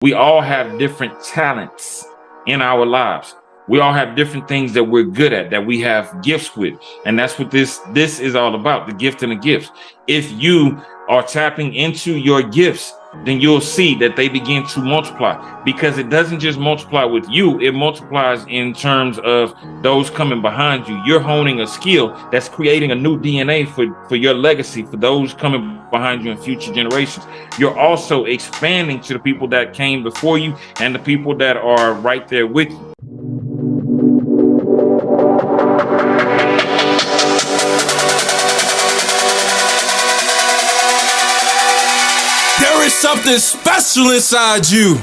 We all have different talents in our lives. We all have different things that we're good at, that we have gifts with. And that's what this is all about, the gift and the gifts. If you are tapping into your gifts, then you'll see that they begin to multiply, because it doesn't just multiply with you, it multiplies in terms of those coming behind you. You're honing a skill that's creating a new DNA for your legacy, for those coming behind you in future generations. You're also expanding to the people that came before you and the people that are right there with you. There is something special inside you.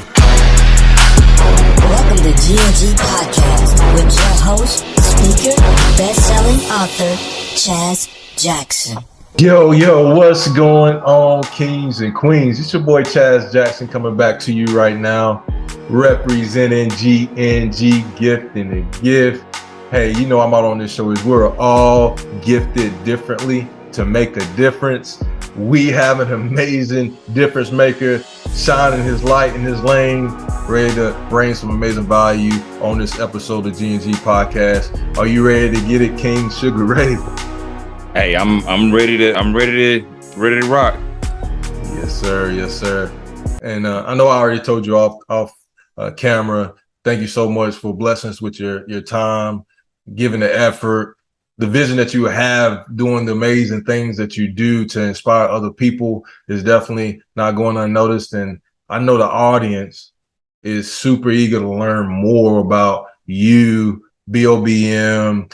Welcome to GNG Podcast with your host, speaker, best-selling author, Chaz Jackson. Yo, what's going on, kings and queens? It's your boy Chaz Jackson coming back to you right now, representing GNG Giftinagift. Hey, you know I'm out on this show is we're all gifted differently to make a difference. We have an amazing difference maker shining his light in his lane, ready to bring some amazing value on this episode of GNG Podcast. Are you ready to get it, King Chazeray? Hey, I'm ready to rock. Yes, sir. And I know I already told you off camera. Thank you so much for blessing us with your time, giving the effort, the vision that you have, doing the amazing things that you do to inspire other people is definitely not going unnoticed. And I know the audience is super eager to learn more about you, BOBM,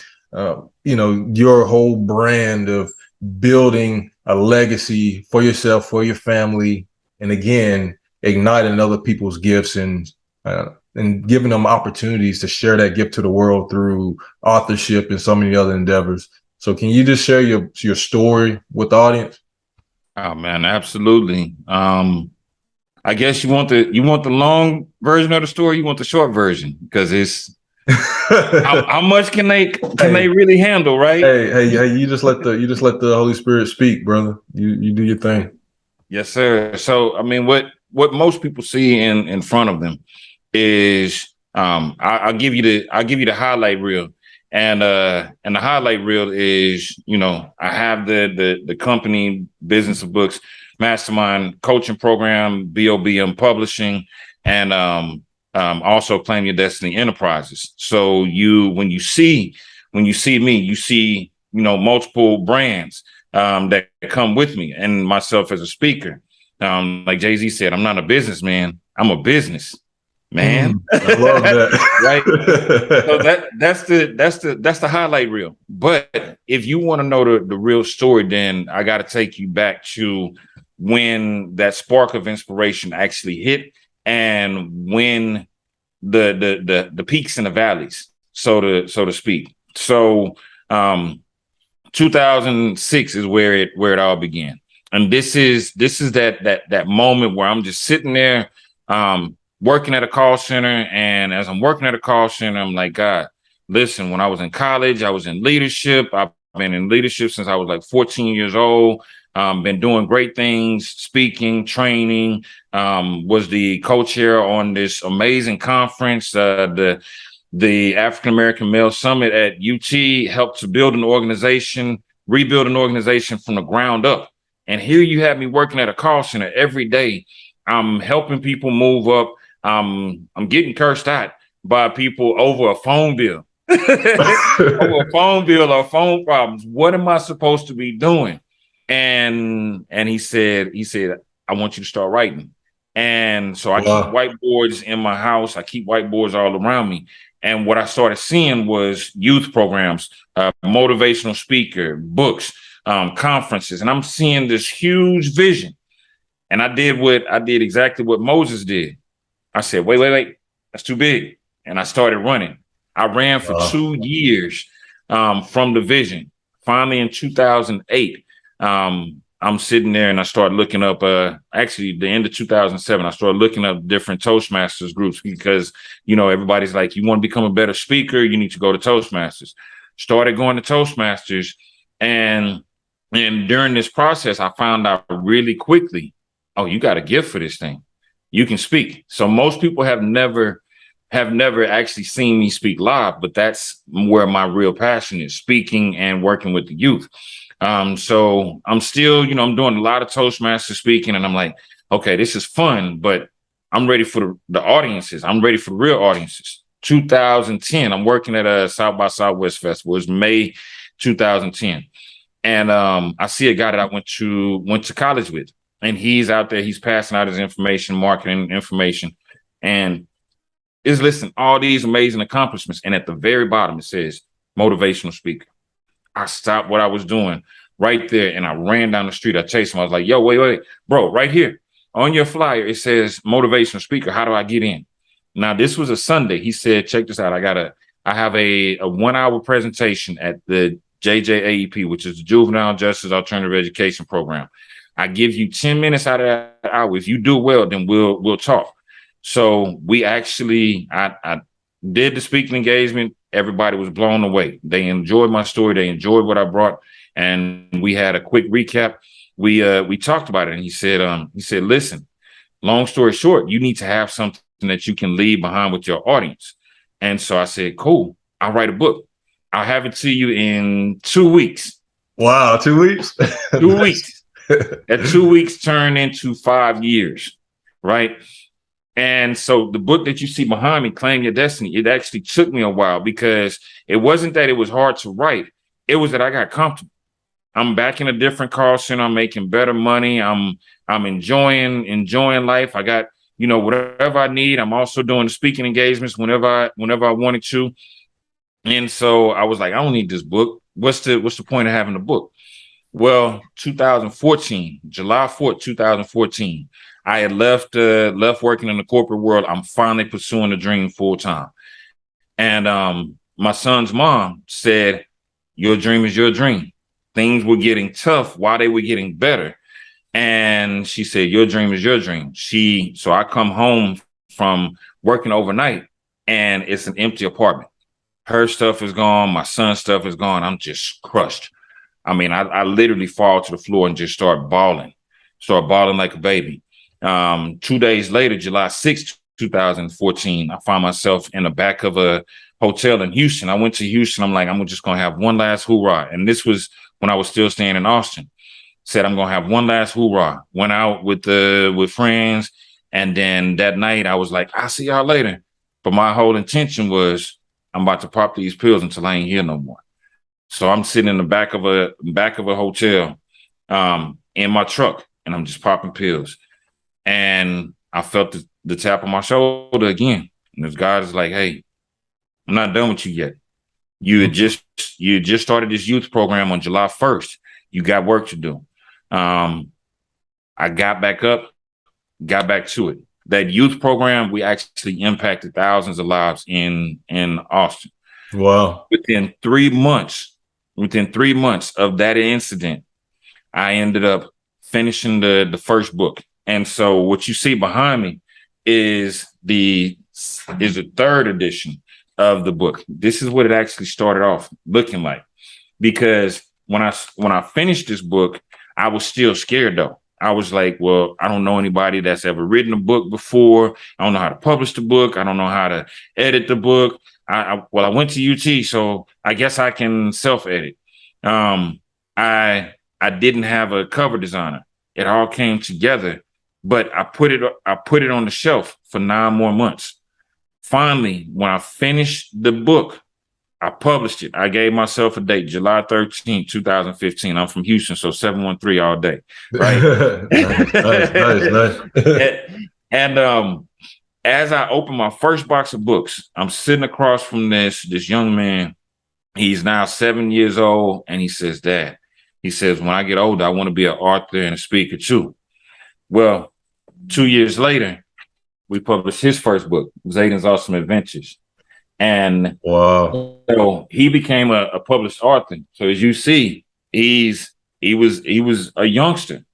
your whole brand of building a legacy for yourself, for your family, and again, igniting other people's gifts and giving them opportunities to share that gift to the world through authorship and so many other endeavors. So can you just share your story with the audience? Oh man, absolutely. I guess you want the long version of the story, you want the short version, because it's how much can they really handle, right? Hey, you just let the Holy Spirit speak, brother. You do your thing. Yes, sir. So I mean, what most people see in front of them is I'll give you the highlight reel. And the highlight reel is, I have the company Business of Books Mastermind coaching program, BOBM Publishing, and also Claim Your Destiny Enterprises. So when you see me, you see, multiple brands that come with me and myself as a speaker. Like Jay-Z said, I'm not a businessman, I'm a business man. I love that. Right. So that's the highlight reel. But if you want to know the real story, then I got to take you back to when that spark of inspiration actually hit, and when the peaks and the valleys, so to speak. So 2006 is where it all began. And this is that moment where I'm just sitting there working at a call center. And as I'm working at a call center, I'm like, God, listen, when I was in college, I was in leadership. I've been in leadership since I was like 14 years old. Been doing great things, speaking, training, was the co-chair on this amazing conference, the African American Male Summit at UT, helped to rebuild an organization from the ground up. And here you have me working at a call center every day. I'm helping people move up. I'm getting cursed out by people over a phone bill, over a phone bill or phone problems. What am I supposed to be doing? And he said, I want you to start writing. And so I keep whiteboards in my house. I keep whiteboards all around me. And what I started seeing was youth programs, motivational speaker, books, conferences. And I'm seeing this huge vision. And I did exactly what Moses did. I said, wait, that's too big. And I started running. I ran for 2 years from the vision. Finally, in 2008, I'm sitting there and I started looking up, actually the end of 2007, I started looking up different Toastmasters groups because, everybody's like, you want to become a better speaker, you need to go to Toastmasters. Started going to Toastmasters. And during this process, I found out really quickly, oh, you got a gift for this thing. you can speak. So most people have never actually seen me speak live, but that's where my real passion is, speaking and working with the youth. So I'm still, I'm doing a lot of Toastmaster speaking, and I'm like, okay, this is fun, but I'm ready for the audiences. I'm ready for real audiences. 2010, I'm working at a South by Southwest Festival. It's May 2010. And I see a guy that I went to college with, and he's out there, he's passing out his information, marketing information, and is listing all these amazing accomplishments. And at the very bottom, it says motivational speaker. I stopped what I was doing right there, and I ran down the street. I chased him. I was like, yo, wait, bro, right here on your flyer, it says motivational speaker. How do I get in? Now, this was a Sunday. He said, check this out. I have a 1 hour presentation at the JJAEP, which is the Juvenile Justice Alternative Education Program. I give you 10 minutes out of that hour. If you do well, then we'll talk. So we actually, I did the speaking engagement. Everybody was blown away. They enjoyed my story. They enjoyed what I brought. And we had a quick recap. We talked about it. And he said, listen, long story short, you need to have something that you can leave behind with your audience. And so I said, cool, I'll write a book. I'll have it to you in 2 weeks. Wow, 2 weeks? 2 weeks. That 2 weeks turned into 5 years, right? And so the book that you see behind me, Claim Your Destiny, it actually took me a while, because it wasn't that it was hard to write. It was that I got comfortable. I'm back in a different call center. I'm making better money. I'm enjoying life. I got, whatever I need. I'm also doing the speaking engagements whenever I wanted to. And so I was like, I don't need this book. What's the point of having a book? Well, 2014, July 4th, 2014, I had left working in the corporate world. I'm finally pursuing the dream full time. And my son's mom said, your dream is your dream. Things were getting tough while they were getting better. And she said, your dream is your dream. So I come home from working overnight, and it's an empty apartment. Her stuff is gone. My son's stuff is gone. I'm just crushed. I mean, I literally fall to the floor and just start bawling like a baby. 2 days later, July 6th, 2014, I found myself in the back of a hotel in Houston. I went to Houston. I'm like, I'm just going to have one last hoorah. And this was when I was still staying in Austin. Said, I'm going to have one last hoorah. Went out with friends. And then that night I was like, I'll see y'all later. But my whole intention was, I'm about to pop these pills until I ain't here no more. So I'm sitting in the back of a hotel in my truck, and I'm just popping pills. And I felt the tap on my shoulder again. And this guy is like, hey, I'm not done with you yet. You just started this youth program on July 1st. You got work to do. I got back up, got back to it. That youth program, we actually impacted thousands of lives in Austin. Wow. Within 3 months of that incident, I ended up finishing the first book. And so what you see behind me is the third edition of the book. This is what it actually started off looking like. Because when I finished this book, I was still scared though. I was like, well, I don't know anybody that's ever written a book before. I don't know how to publish the book. I don't know how to edit the book. I went to UT, so I guess I can self-edit. I didn't have a cover designer. It all came together, but I put it on the shelf for 9 more months. Finally, when I finished the book, I published it. I gave myself a date, July 13th, 2015. I'm from Houston, so 713 all day, right? nice. And as I opened my first box of books, I'm sitting across from this young man. He's now 7 years old, and he says, Dad, he says, when I get older, I want to be an author and a speaker too. Well, 2 years later, we published his first book, Zayden's Awesome Adventures. And wow, so he became a published author. So as you see, he was a youngster.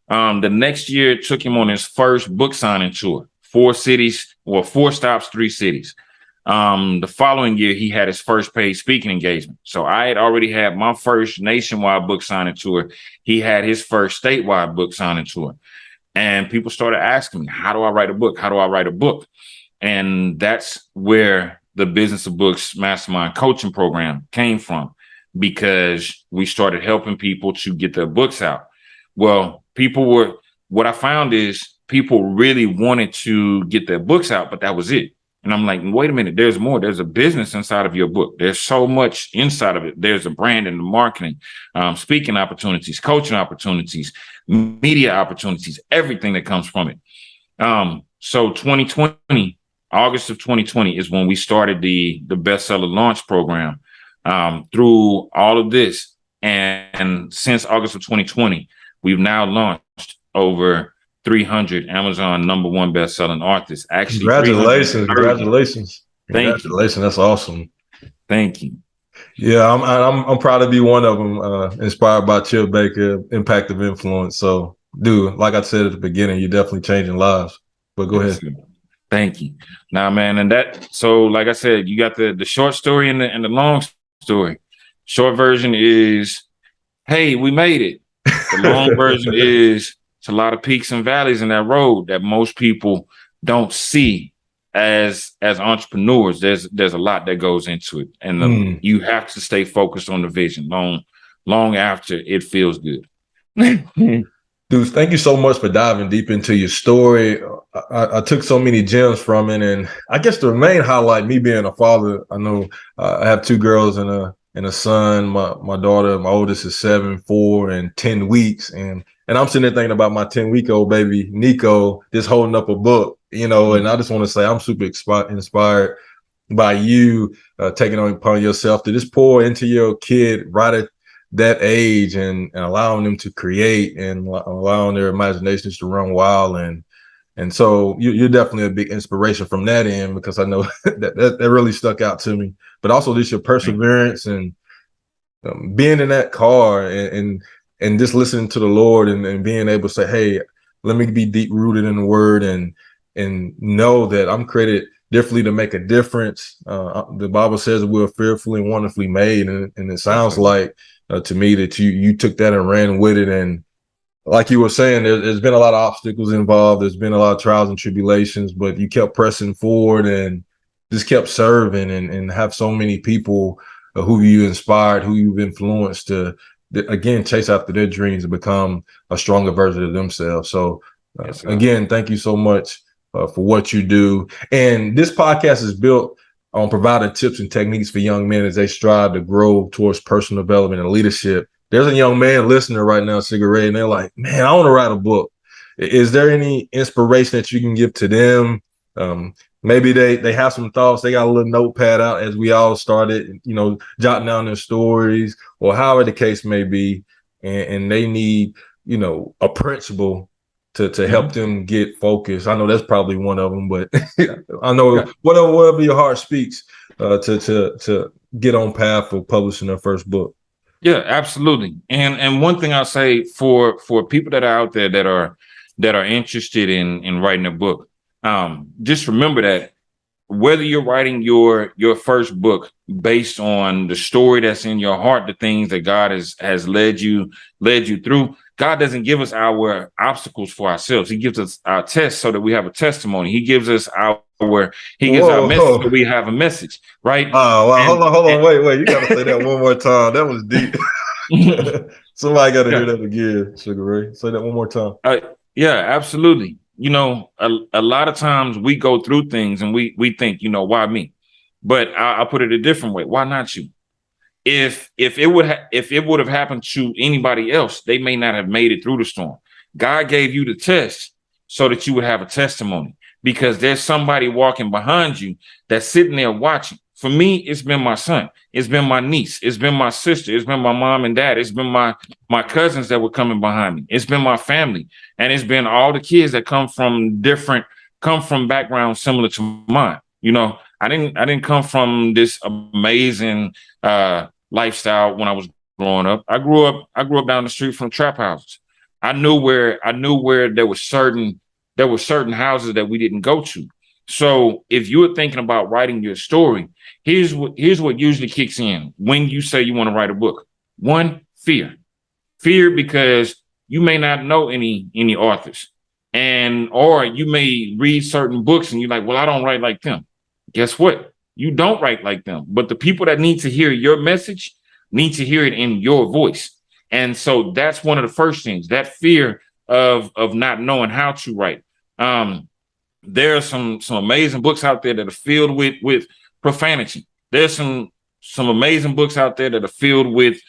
The next year, it took him on his first book signing tour, 4 cities, or 4 stops, 3 cities. The following year, he had his first paid speaking engagement. So I had already had my first nationwide book signing tour. He had his first statewide book signing tour. And people started asking me, how do I write a book? How do I write a book? And that's where the Business of Books Mastermind coaching program came from, because we started helping people to get their books out. Well, what I found is people really wanted to get their books out, but that was it. And I'm like, wait a minute, there's more. There's a business inside of your book. There's so much inside of it. There's a brand and the marketing, speaking opportunities, coaching opportunities, media opportunities, everything that comes from it. So 2020, August of 2020 is when we started the bestseller launch program. Through all of this, and since August of 2020, we've now launched over 300 Amazon #1 best-selling artists. Actually, Congratulations. Thank you. That's awesome. Thank you. Yeah, I'm proud to be one of them. Inspired by Chip Baker, impact of influence. So, dude, like I said at the beginning, you're definitely changing lives. But go ahead. Thank you. Now, man, and so like I said, you got the short story and the long story. Short version is, hey, we made it. The long version is, it's a lot of peaks and valleys in that road that most people don't see as entrepreneurs. There's a lot that goes into it, and you have to stay focused on the vision long after it feels good. Dude, thank you so much for diving deep into your story. I took so many gems from it, and I guess the main highlight, me being a father, I know I have 2 girls and a son. My daughter, my oldest, is 7, 4, and 10 weeks, and I'm sitting there thinking about my 10-week-old baby Nico just holding up a book, and I just want to say I'm super inspired by you taking on upon yourself to just pour into your kid right at that age and allowing them to create and allowing their imaginations to run wild. And so you're definitely a big inspiration from that end, because I know that really stuck out to me. But also just your perseverance and being in that car and just listening to the Lord and being able to say, hey, let me be deep rooted in the word and know that I'm created differently to make a difference. The Bible says we're fearfully and wonderfully made. And it sounds like to me that you took that and ran with it. And like you were saying, there's been a lot of obstacles involved. There's been a lot of trials and tribulations, but you kept pressing forward and just kept serving and have so many people who you inspired, who you've influenced to, again, chase after their dreams and become a stronger version of themselves. So again, thank you so much for what you do. And this podcast is built on providing tips and techniques for young men as they strive to grow towards personal development and leadership. There's a young man listening right now, Chazeray, and they're like, man, I want to write a book. Is there any inspiration that you can give to them? Maybe they have some thoughts. They got a little notepad out as we all started, jotting down their stories or however the case may be. And they need, a principle to help them get focused. I know that's probably one of them, but I know whatever your heart speaks to get on path for publishing their first book. Yeah, absolutely. And one thing I'll say for people that are out there that are interested in writing a book, just remember that whether you're writing your first book based on the story that's in your heart, the things that God has led you through, God doesn't give us our obstacles for ourselves. He gives us our tests so that we have a testimony. He gives us our message so we have a message, right? Oh, well, hold on, wait. You gotta say that one more time. That was deep. Somebody gotta hear that again, Chazeray. Say that one more time. Yeah, absolutely. A lot of times we go through things and we think, why me? But I'll put it a different way. Why not you? If it would have happened to anybody else, they may not have made it through the storm. God gave you the test so that you would have a testimony, because there's somebody walking behind you that's sitting there watching. For me, it's been my son. It's been my niece. It's been my sister. It's been my mom and dad. It's been my cousins that were coming behind me. It's been my family. And it's been all the kids that come from backgrounds similar to mine. I didn't come from this amazing lifestyle when I was growing up. I grew up down the street from trap houses. I knew where there were certain houses that we didn't go to. So if you're thinking about writing your story, here's what usually kicks in when you say you want to write a book. One, fear because you may not know any authors. And or you may read certain books and you're like, well, I don't write like them. Guess what? You don't write like them. But the people that need to hear your message need to hear it in your voice. And so that's one of the first things, that fear of not knowing how to write. There are some amazing books out there that are filled with profanity. There's some amazing books out there that are filled with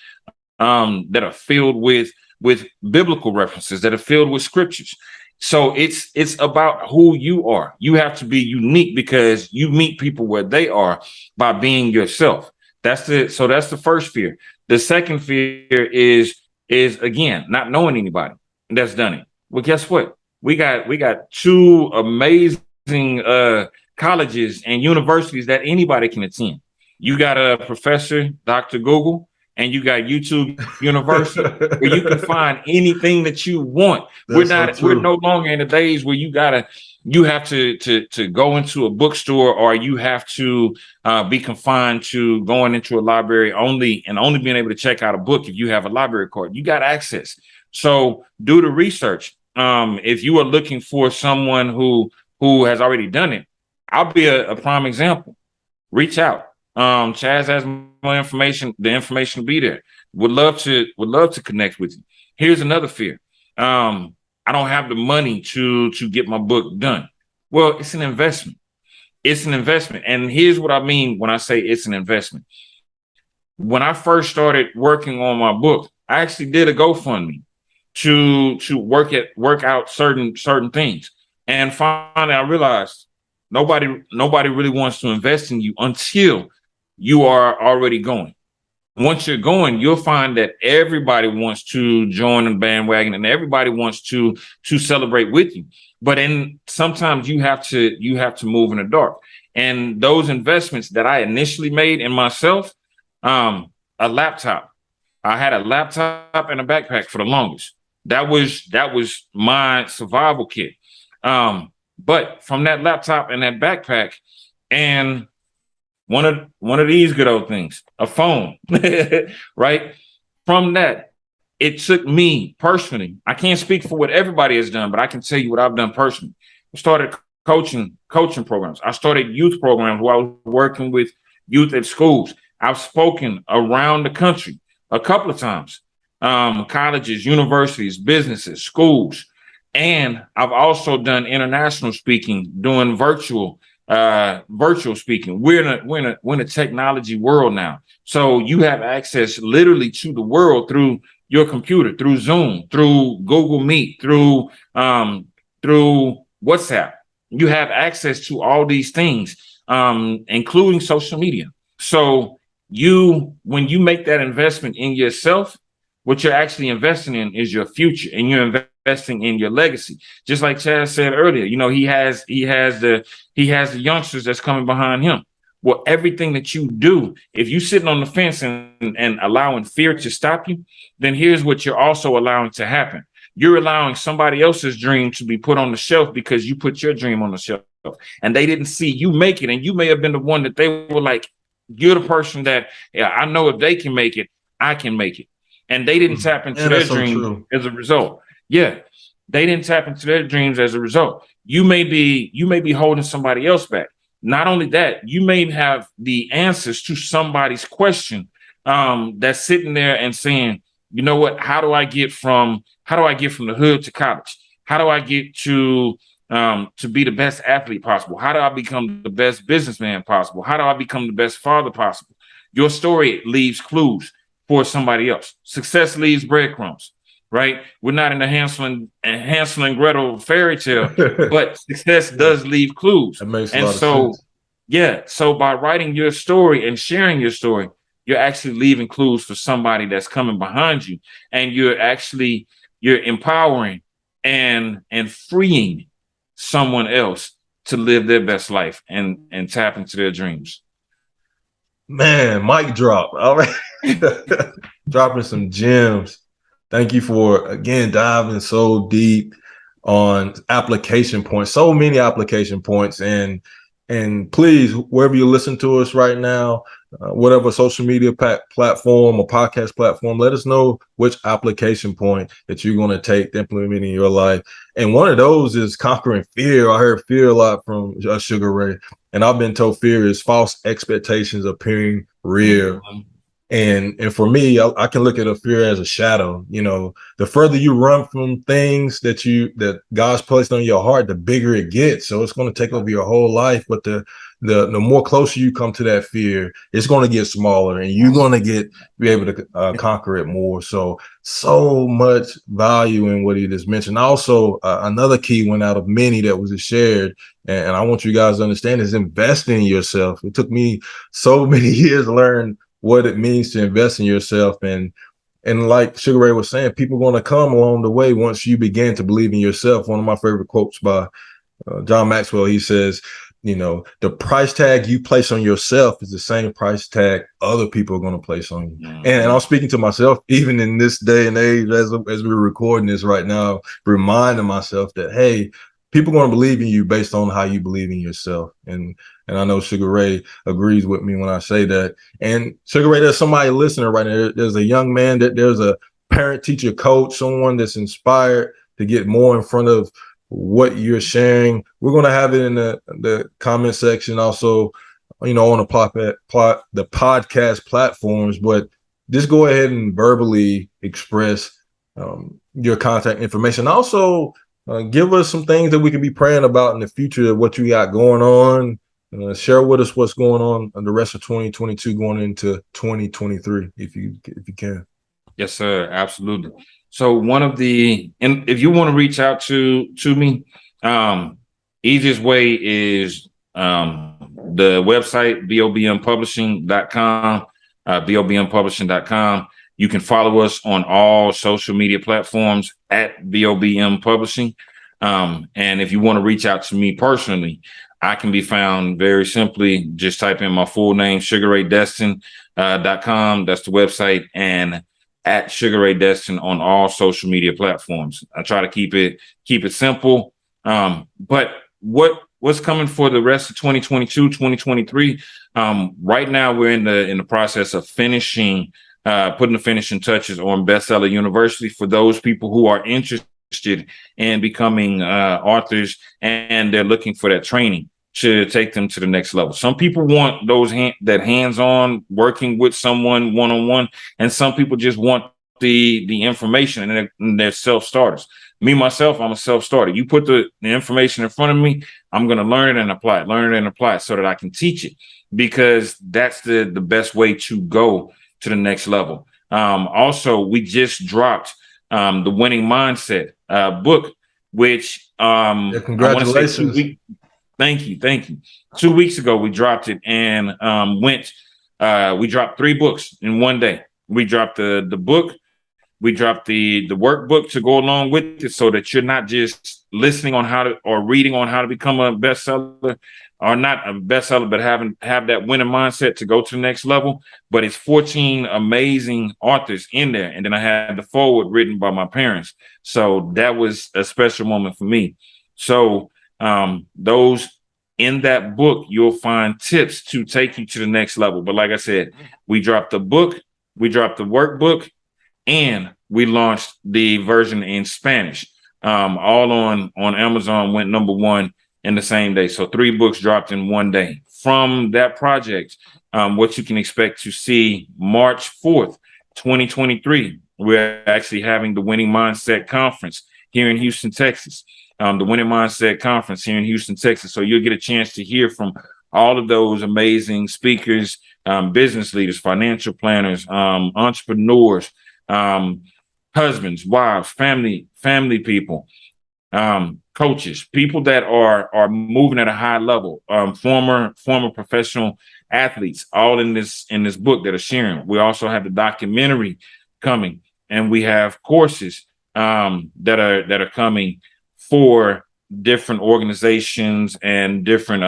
with biblical references, that are filled with scriptures. So it's about who you are. You have to be unique because you meet people where they are by being yourself. That's the first fear. The second fear is again not knowing anybody that's done it. Well, guess what? We got two amazing colleges and universities that anybody can attend. You got a professor, Dr. Google, and you got YouTube University, where you can find anything that you want. We're no longer in the days where you have to go into a bookstore, or you have to be confined to going into a library only being able to check out a book if you have a library card. You got access. So do the research. If you are looking for someone who has already done it, I'll be a prime example. Reach out. Chaz has more information. The information will be there. Would love to connect with you. Here's another fear. I don't have the money to get my book done. Well, it's an investment. It's an investment. And here's what I mean when I say it's an investment. When I first started working on my book, I actually did a GoFundMe to work out certain things. And finally I realized nobody really wants to invest in you until you are already going. Once you're going, you'll find that everybody wants to join the bandwagon and everybody wants to celebrate with you. But sometimes you have to move in the dark. And those investments that I initially made in myself, a laptop. I had a laptop and a backpack for the longest. That was my survival kit. But from that laptop and that backpack and one of these good old things, a phone, right? From that, it took me personally. I can't speak for what everybody has done, but I can tell you what I've done personally. I started coaching programs. I started youth programs where I was working with youth at schools. I've spoken around the country a couple of times. Colleges, universities, businesses, schools. And I've also done international speaking, doing virtual speaking. We're in a technology world now. So you have access literally to the world through your computer, through Zoom, through Google Meet, through WhatsApp. You have access to all these things, including social media. So when you make that investment in yourself, what you're actually investing in is your future, and you're investing in your legacy. Just like Chaz said earlier, he has the youngsters that's coming behind him. Well, everything that you do, if you're sitting on the fence and allowing fear to stop you, then here's what you're also allowing to happen. You're allowing somebody else's dream to be put on the shelf because you put your dream on the shelf and they didn't see you make it. And you may have been the one that they were like, you're the person that, yeah, I know if they can make it, I can make it. And they didn't tap into their dreams as a result. Yeah, they didn't tap into their dreams as a result. You may be holding somebody else back. Not only that, you may have the answers to somebody's question that's sitting there and saying, you know what? How do I get from the hood to college? How do I get to be the best athlete possible? How do I become the best businessman possible? How do I become the best father possible? Your story leaves clues for somebody else. Success leaves breadcrumbs, right? We're not in the Hansel and Gretel fairy tale, but success does leave clues. That makes a lot of sense. Yeah. So by writing your story and sharing your story, you're actually leaving clues for somebody that's coming behind you, and you're empowering and freeing someone else to live their best life and tap into their dreams. Man, mic drop. All right. Dropping some gems. Thank you for, again, diving so deep on application points, so many application points. And please, wherever you listen to us right now, whatever social media platform or podcast platform. Let us know which application point that you're going to take to implement in your life. And one of those is conquering fear. I heard fear a lot from Sugar Ray, and I've been told fear is false expectations appearing real. Mhm. And for me, I can look at a fear as a shadow. You know, the further you run from things that God's placed on your heart, the bigger it gets. So it's going to take over your whole life. But the more closer you come to that fear, it's going to get smaller, and you're going to be able to conquer it more. So much value in what he just mentioned. Also, another key one out of many that was shared, and I want you guys to understand, is investing in yourself. It took me so many years to learn what it means to invest in yourself. And like Sugar Ray was saying, people are going to come along the way once you begin to believe in yourself. One of my favorite quotes by John Maxwell, he says, you know, the price tag you place on yourself is the same price tag other people are going to place on you. Mhm. And I'm speaking to myself, even in this day and age, as we're recording this right now, reminding myself that, hey, people are going to believe in you based on how you believe in yourself. And I know Sugar Ray agrees with me when I say that. And Sugar Ray, there's somebody listening right now. There's a young man, there's a parent, teacher, coach, someone that's inspired to get more in front of what you're sharing. We're going to have it in the comment section, also, you know, on the podcast platforms. But just go ahead and verbally express your contact information. Also, give us some things that we can be praying about in the future, what you got going on. Share with us what's going on in the rest of 2022 going into 2023, if you can. Yes, sir. Absolutely. So and if you want to reach out to me, easiest way is the website, bobmpublishing.com, bobmpublishing.com. You can follow us on all social media platforms at BOBM Publishing. And if you want to reach out to me personally, I can be found very simply. Just type in my full name, sugarraydestin.com. That's the website, and at Sugar Ray Destin on all social media platforms. I try to keep it simple. But what's coming for the rest of 2022, 2023? Right now we're in the process of finishing, putting the finishing touches on Bestseller University for those people who are interested in becoming authors and they're looking for that training to take them to the next level. Some people want that hands-on working with someone one-on-one, and some people just want the information, and they're self-starters. Me, myself, I'm a self-starter. You put the information in front of me, I'm going to learn it and apply it so that I can teach it, because that's the best way to go to the next level. Also, we just dropped the Winning Mindset book, which I want to say Congratulations. Thank you. 2 weeks ago, we dropped it, and we dropped 3 books in one day. We dropped the book, we dropped the workbook to go along with it, so that you're not just listening on how to or reading on how to become a bestseller, or not a bestseller, but have that winning mindset to go to the next level. But it's 14 amazing authors in there. And then I had the foreword written by my parents. So that was a special moment for me. So those in that book, you'll find tips to take you to the next level. But like I said, we dropped the book, we dropped the workbook, and we launched the version in Spanish. All on Amazon, went #1 in the same day. So 3 books dropped in one day. From that project, what you can expect to see March 4th, 2023, we're actually having the Winning Mindset Conference here in Houston, Texas. The Winning Mindset Conference here in Houston, Texas. So you'll get a chance to hear from all of those amazing speakers, business leaders, financial planners, entrepreneurs, husbands, wives, family people, coaches, people that are moving at a high level, former professional athletes, all in this book that are sharing. We also have the documentary coming, and we have courses that are coming for different organizations and different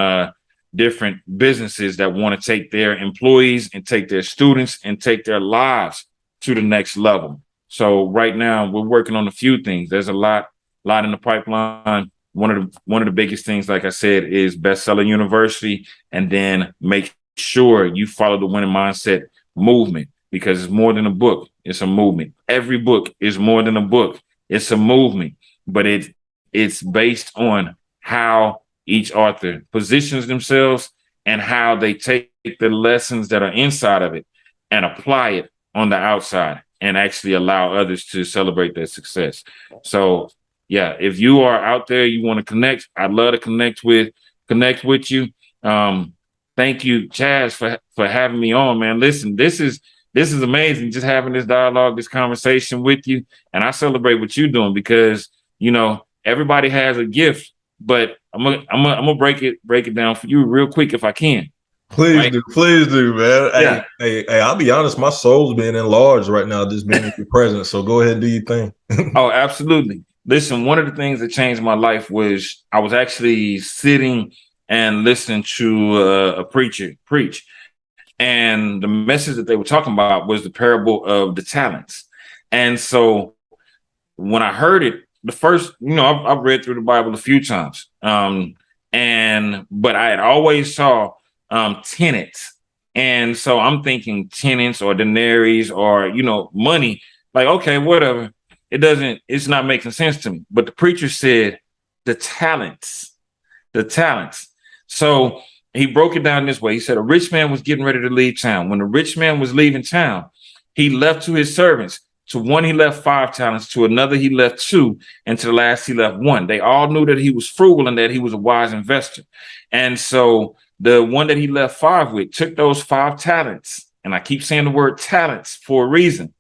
businesses that want to take their employees and take their students and take their lives to the next level. So right now we're working on a few things. There's a lot in the pipeline. One of the biggest things, like I said, is Bestseller University, and then make sure you follow the winning mindset movement, because it's more than a book. It's a movement. Every book is more than a book. It's a movement, but it's based on how each author positions themselves and how they take the lessons that are inside of it and apply it on the outside and actually allow others to celebrate their success. So yeah, if you are out there, you want to connect, I'd love to connect with you. Thank you, Chaz, for having me on, man. Listen, this is amazing, just having this dialogue, this conversation with you. And I celebrate what you're doing, because, you know, everybody has a gift, but I'm gonna break it down for you real quick if I can. Please do, man. Yeah. Hey, I'll be honest, my soul's being enlarged right now, just being in your presence. So go ahead and do your thing. Oh, absolutely. Listen, one of the things that changed my life was I was actually sitting and listening to a preacher preach. And the message that they were talking about was the parable of the talents. And so when I heard it, the first, you know, I've read through the Bible a few times. But I had always saw tenants. And so I'm thinking tenants or denaries or, you know, money, like, okay, whatever. It's not making sense to me. But the preacher said the talents. So he broke it down this way. He said a rich man was getting ready to leave town. When the rich man was leaving town, he left to his servants. To one, he left 5 talents. To another, he left 2. And to the last, he left 1. They all knew that he was frugal and that he was a wise investor. And so the one that he left 5 with took those 5 talents. And I keep saying the word talents for a reason.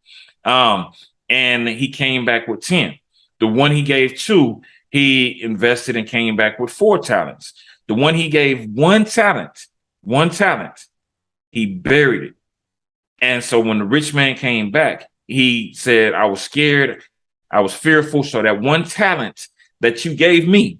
And he came back with 10. The one he gave 2, he invested and came back with 4 talents. The one he gave 1 talent, he buried it. And so when the rich man came back, he said, I was scared, I was fearful. So that 1 talent that you gave me,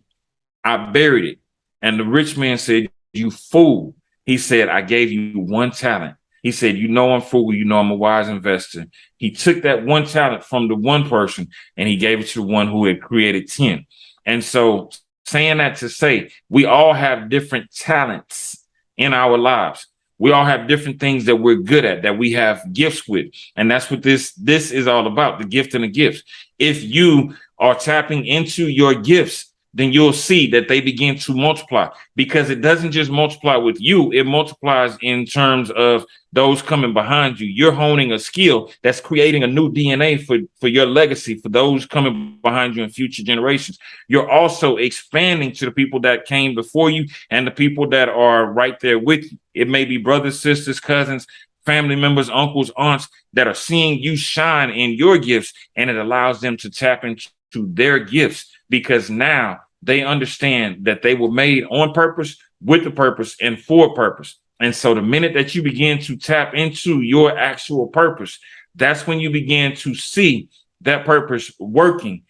I buried it. And the rich man said, you fool. He said, I gave you 1 talent. He said, you know, I'm frugal. You know, I'm a wise investor. He took that 1 talent from the one person and he gave it to the one who had created 10. And so saying that to say, we all have different talents in our lives. We all have different things that we're good at, that we have gifts with. And that's what this is all about, the gift and the gifts. If you are tapping into your gifts, then you'll see that they begin to multiply, because it doesn't just multiply with you. It multiplies in terms of those coming behind you. You're honing a skill that's creating a new DNA for your legacy, for those coming behind you in future generations. You're also expanding to the people that came before you and the people that are right there with you. It may be brothers, sisters, cousins, family members, uncles, aunts that are seeing you shine in your gifts, and it allows them to tap into their gifts, because now they understand that they were made on purpose, with a purpose, and for a purpose. And so the minute that you begin to tap into your actual purpose, that's when you begin to see that purpose working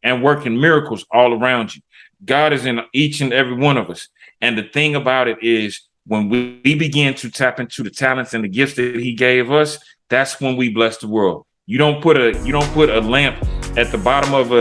and working miracles all around you. God is in each and every one of us. And the thing about it is, when we begin to tap into the talents and the gifts that he gave us, that's when we bless the world. You don't put a lamp at the bottom of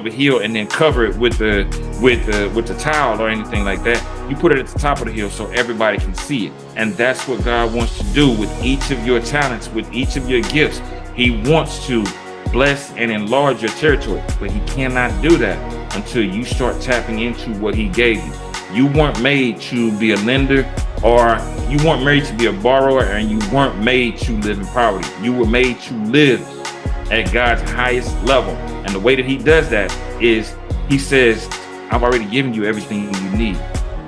a hill and then cover it with the towel or anything like that. You put it at the top of the hill so everybody can see it. And that's what God wants to do with each of your talents, with each of your gifts. He wants to bless and enlarge your territory, but he cannot do that until you start tapping into what he gave you. You weren't made to be a lender, or you weren't made to be a borrower, and you weren't made to live in poverty. You were made to live at God's highest level. And the way that he does that is he says, I've already given you everything you need.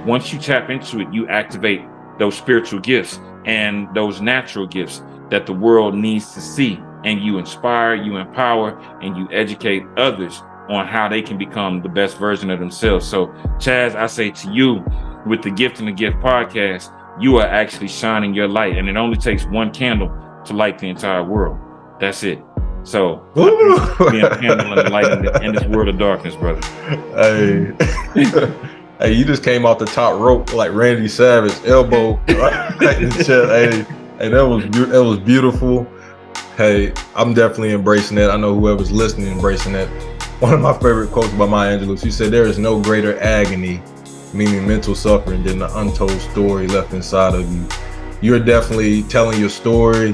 Once you tap into it, you activate those spiritual gifts and those natural gifts that the world needs to see. And you inspire, you empower, and you educate others on how they can become the best version of themselves. So, Chaz, I say to you, with the Gift and the Gift podcast, you are actually shining your light, and it only takes 1 candle to light the entire world. That's it. So, being a candle and light in this world of darkness, brother. Hey, you just came off the top rope like Randy Savage, elbow right in the chest. Hey, that was beautiful. Hey, I'm definitely embracing that. I know whoever's listening embracing that. One of my favorite quotes by Maya Angelou, she said, there is no greater agony, meaning mental suffering, than the untold story left inside of you you're definitely telling your story.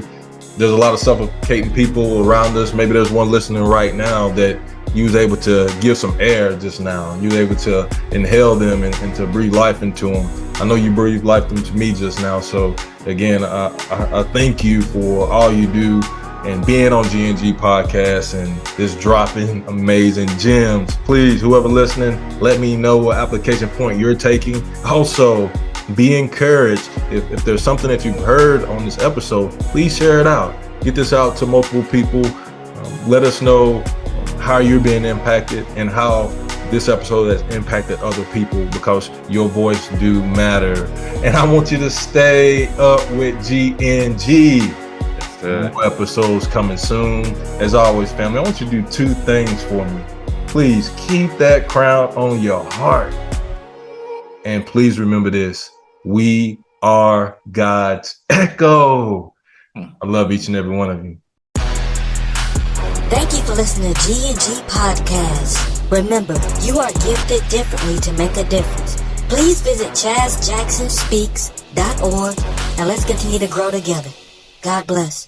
There's a lot of suffocating people around us. Maybe there's one listening right now that you was able to give some air just now. You were able to inhale them and to breathe life into them. I know you breathed life into me just now. So again, I thank you for all you do and being on GNG podcast and just dropping amazing gems. Please, whoever listening, let me know what application point you're taking. Also, be encouraged. If there's something that you've heard on this episode, please share it out. Get this out to multiple people. Let us know how you're being impacted and how this episode has impacted other people, because your voice do matter. And I want you to stay up with GNG. More episodes coming soon. As always, family, I want you to do two things for me. Please keep that crown on your heart. And please remember this: we are God's echo. I love each and every one of you. Thank you for listening to GNG Podcast. Remember, you are gifted differently to make a difference. Please visit ChazJacksonSpeaks.org and let's continue to grow together. God bless.